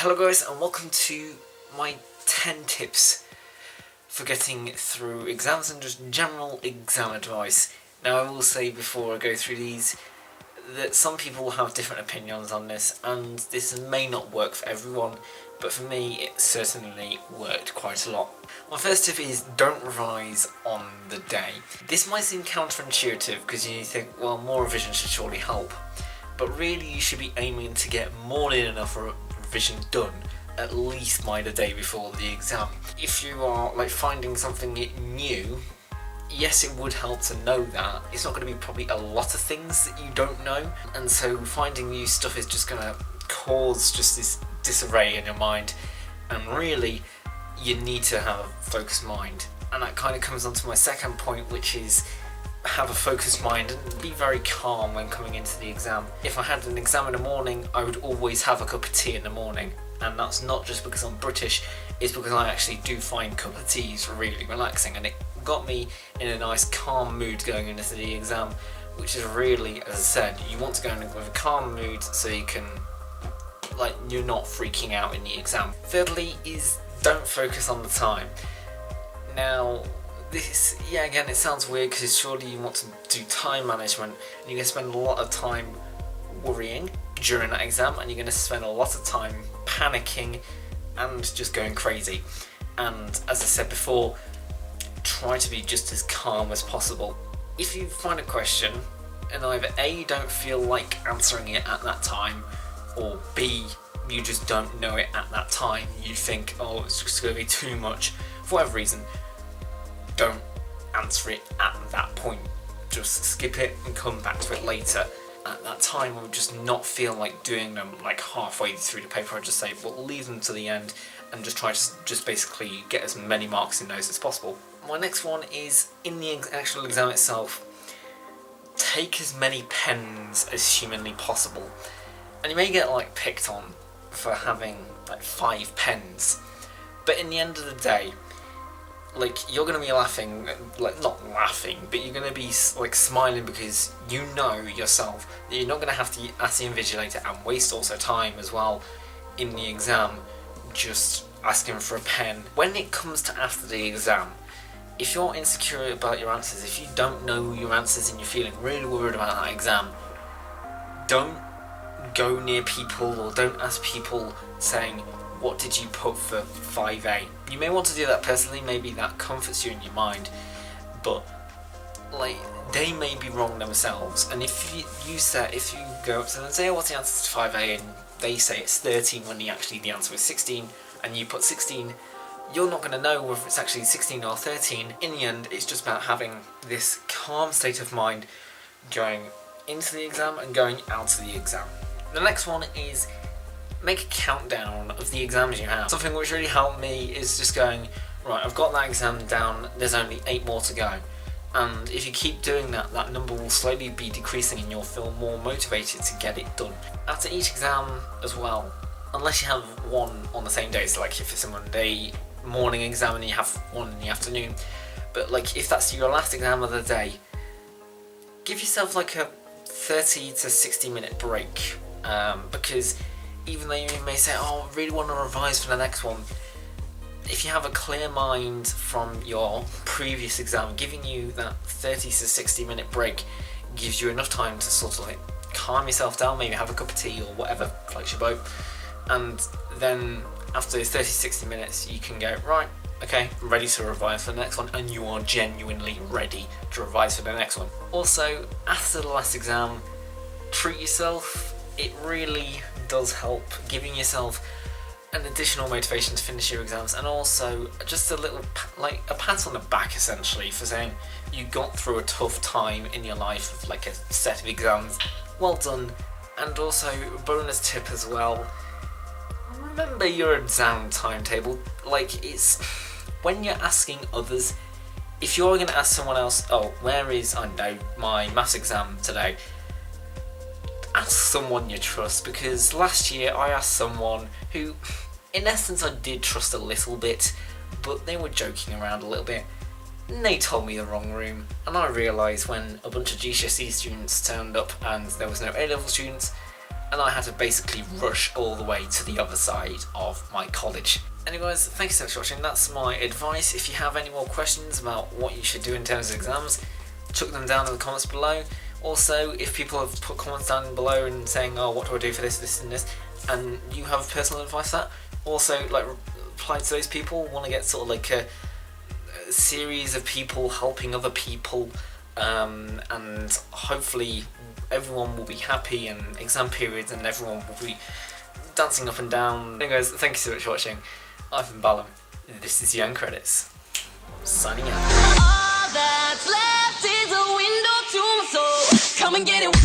Hello guys, and welcome to my 10 tips for getting through exams and just general exam advice. Now I will say before I go through these that some people have different opinions on this and this may not work for everyone, but for me it certainly worked quite a lot. My first tip is don't revise on the day. This might seem counterintuitive because you think, well, more revision should surely help, but really you should be aiming to get more than enough revision done at least by the day before the exam. If you are finding something new, yes, it would help to know that. It's not going to be probably a lot of things that you don't know, and so finding new stuff is just going to cause just this disarray in your mind, and really you need to have a focused mind. And that kind of comes on to my second point, which is have a focused mind and be very calm when coming into the exam. If I had an exam in the morning, I would always have a cup of tea in the morning, and that's not just because I'm British, it's because I actually do find cup of teas really relaxing, and it got me in a nice calm mood going into the exam, which is really, as I said, you want to go in with a calm mood so you can, you're not freaking out in the exam. Thirdly is don't focus on the time. Now this, again, it sounds weird because surely you want to do time management and you're going to spend a lot of time worrying during that exam, and you're going to spend a lot of time panicking and just going crazy. And as I said before, try to be just as calm as possible. If you find a question and either A, you don't feel like answering it at that time, or B, you just don't know it at that time, you think, oh, it's just going to be too much, for whatever reason, don't answer it at that point. Just skip it and come back to it later. At that time, I would just not feel like doing them halfway through the paper. I'd just say, well, leave them to the end and just try to just basically get as many marks in those as possible. My next one is, in the actual exam itself, take as many pens as humanly possible. And you may get picked on for having 5 pens, but in the end of the day, you're going to be laughing, not laughing, but you're going to be smiling because you know yourself that you're not going to have to ask the invigilator and waste also time as well in the exam just asking for a pen. When it comes to after the exam, if you're insecure about your answers, if you don't know your answers and you're feeling really worried about that exam, don't go near people or don't ask people saying, what did you put for 5A? You may want to do that personally, maybe that comforts you in your mind, but they may be wrong themselves. And if you go up to them and say, oh, what's the answer to 5A, and they say it's 13 when the answer is 16, and you put 16, you're not going to know whether it's actually 16 or 13. In the end, it's just about having this calm state of mind going into the exam and going out of the exam. The next one is make a countdown of the exams you have. Something which really helped me is just going, right, I've got that exam down, there's only 8 more to go. And if you keep doing that, that number will slowly be decreasing and you'll feel more motivated to get it done. After each exam as well, unless you have one on the same day, so if it's a Monday morning exam and you have one in the afternoon, but if that's your last exam of the day, give yourself a 30 to 60 minute break, because even though you may say, oh, I really want to revise for the next one, if you have a clear mind from your previous exam, giving you that 30 to 60 minute break gives you enough time to sort of calm yourself down, maybe have a cup of tea or whatever floats your boat, and then after those 30-60 minutes you can go, right, okay, I'm ready to revise for the next one, and you are genuinely ready to revise for the next one. Also, after the last exam, treat yourself. It really does help, giving yourself an additional motivation to finish your exams, and also just a little a pat on the back essentially for saying you got through a tough time in your life of a set of exams. Well done. And also, bonus tip as well, remember your exam timetable. It's when you're asking others, if you're going to ask someone else, oh, where is, I don't know, my maths exam today, ask someone you trust, because last year I asked someone who, in essence, I did trust a little bit, but they were joking around a little bit, and they told me the wrong room, and I realised when a bunch of GCSE students turned up and there was no A-level students, and I had to basically rush all the way to the other side of my college. Anyway guys, thank you so much for watching. That's my advice. If you have any more questions about what you should do in terms of exams, chuck them down in the comments below. Also, if people have put comments down below and saying, oh, what do I do for this, this and this, and you have personal advice for that, also like reply to those people. Want to get sort of like a series of people helping other people, and hopefully everyone will be happy in exam periods and everyone will be dancing up and down. Anyway guys, thank you so much for watching. I've been Ballaam. This is Young Credits. Signing out. All that's left is a window to my soul. Come and get it.